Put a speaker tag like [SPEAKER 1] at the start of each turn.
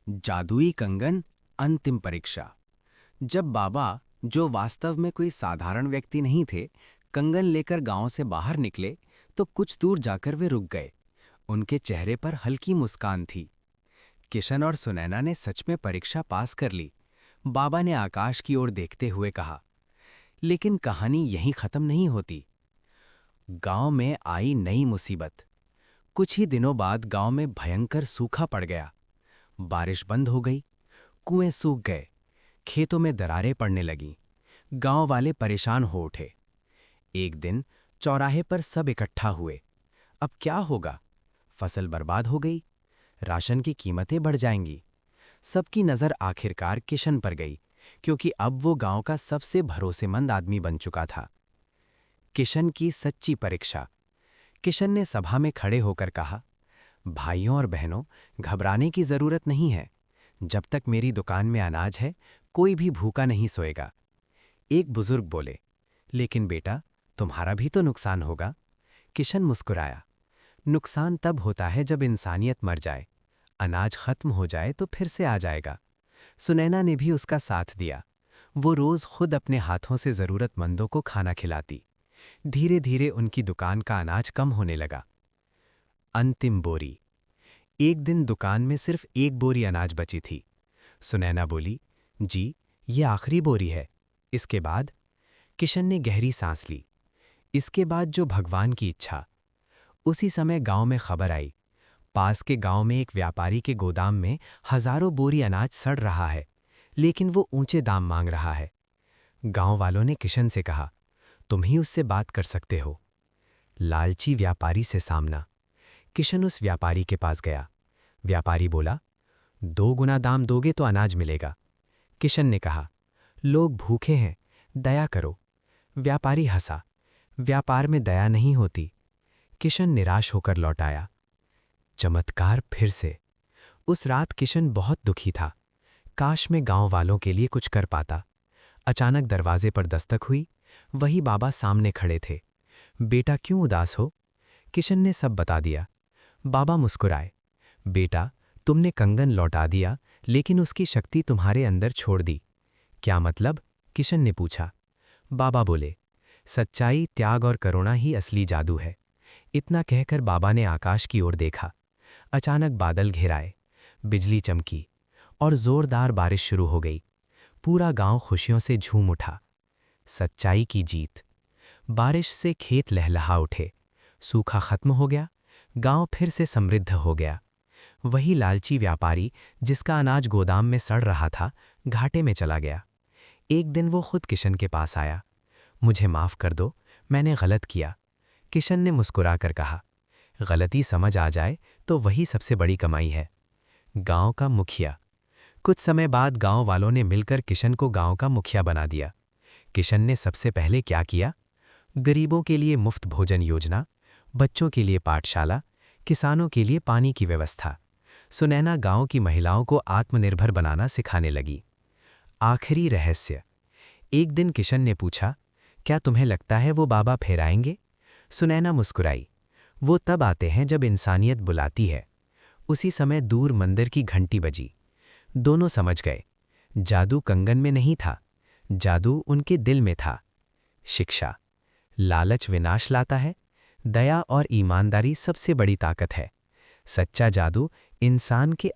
[SPEAKER 1] जादुई कंगन अंतिम परीक्षा। जब बाबा, जो वास्तव में कोई साधारण व्यक्ति नहीं थे, कंगन लेकर गांव से बाहर निकले तो कुछ दूर जाकर वे रुक गए। उनके चेहरे पर हल्की मुस्कान थी। किशन और सुनैना ने सच में परीक्षा पास कर ली। बाबा ने आकाश की ओर देखते हुए कहा, लेकिन कहानी यहीं खत्म नहीं होती। गांव में आई नई मुसीबत। कुछ ही दिनों बाद गांव में भयंकर सूखा पड़ गया। बारिश बंद हो गई, कुएं सूख गए, खेतों में दरारें पड़ने लगीं। गांव वाले परेशान हो उठे। एक दिन चौराहे पर सब इकट्ठा हुए। अब क्या होगा? फसल बर्बाद हो गई, राशन की कीमतें बढ़ जाएंगी। सबकी नजर आखिरकार किशन पर गई, क्योंकि अब वो गांव का सबसे भरोसेमंद आदमी बन चुका था। किशन की सच्ची परीक्षा। किशन ने सभा में खड़े होकर कहा, भाइयों और बहनों, घबराने की जरूरत नहीं है। जब तक मेरी दुकान में अनाज है, कोई भी भूखा नहीं सोएगा। एक बुजुर्ग बोले, लेकिन बेटा, तुम्हारा भी तो नुकसान होगा। किशन मुस्कुराया, नुकसान तब होता है जब इंसानियत मर जाए। अनाज खत्म हो जाए तो फिर से आ जाएगा। सुनैना ने भी उसका साथ दिया। वो रोज खुद अपने हाथों से जरूरतमंदों को खाना खिलाती। धीरे धीरे उनकी दुकान का अनाज कम होने लगा। अंतिम बोरी। एक दिन दुकान में सिर्फ एक बोरी अनाज बची थी। सुनैना बोली, जी, ये आखिरी बोरी है। इसके बाद? किशन ने गहरी सांस ली। इसके बाद जो भगवान की इच्छा। उसी समय गांव में खबर आई, पास के गांव में एक व्यापारी के गोदाम में हजारों बोरी अनाज सड़ रहा है, लेकिन वो ऊंचे दाम मांग रहा है। गांव वालों ने किशन से कहा, तुम ही उससे बात कर सकते हो। लालची व्यापारी से सामना। किशन उस व्यापारी के पास गया। व्यापारी बोला, 2 गुना दाम दोगे तो अनाज मिलेगा। किशन ने कहा, लोग भूखे हैं, दया करो। व्यापारी हंसा, व्यापार में दया नहीं होती। किशन निराश होकर लौट आया। चमत्कार फिर से। उस रात किशन बहुत दुखी था। काश मैं गांव वालों के लिए कुछ कर पाता। अचानक दरवाजे पर दस्तक हुई। वही बाबा सामने खड़े थे। बेटा, क्यों उदास हो? किशन ने सब बता दिया। बाबा मुस्कुराए, बेटा, तुमने कंगन लौटा दिया, लेकिन उसकी शक्ति तुम्हारे अंदर छोड़ दी। क्या मतलब? किशन ने पूछा। बाबा बोले, सच्चाई, त्याग और करुणा ही असली जादू है। इतना कहकर बाबा ने आकाश की ओर देखा। अचानक बादल घिराए, बिजली चमकी और जोरदार बारिश शुरू हो गई। पूरा गांव खुशियों से झूम उठा। सच्चाई की जीत। बारिश से खेत लहलहा उठे, सूखा खत्म हो गया, गांव फिर से समृद्ध हो गया। वही लालची व्यापारी, जिसका अनाज गोदाम में सड़ रहा था, घाटे में चला गया। एक दिन वो खुद किशन के पास आया। मुझे माफ कर दो, मैंने गलत किया। किशन ने मुस्कुराकर कहा, गलती समझ आ जाए तो वही सबसे बड़ी कमाई है। गांव का मुखिया। कुछ समय बाद गांव वालों ने मिलकर किशन को गांव का मुखिया बना दिया। किशन ने सबसे पहले क्या किया? गरीबों के लिए मुफ्त भोजन योजना, बच्चों के लिए पाठशाला, किसानों के लिए पानी की व्यवस्था। सुनैना गांव की महिलाओं को आत्मनिर्भर बनाना सिखाने लगी। आखिरी रहस्य। एक दिन किशन ने पूछा, क्या तुम्हें लगता है वो बाबा फिर आएंगे? सुनैना मुस्कुराई, वो तब आते हैं जब इंसानियत बुलाती है। उसी समय दूर मंदिर की घंटी बजी। दोनों समझ गए, जादू कंगन में नहीं था, जादू उनके दिल में था। शिक्षा। लालच विनाश लाता है, दया और ईमानदारी सबसे बड़ी ताकत है। सच्चा जादू इंसान के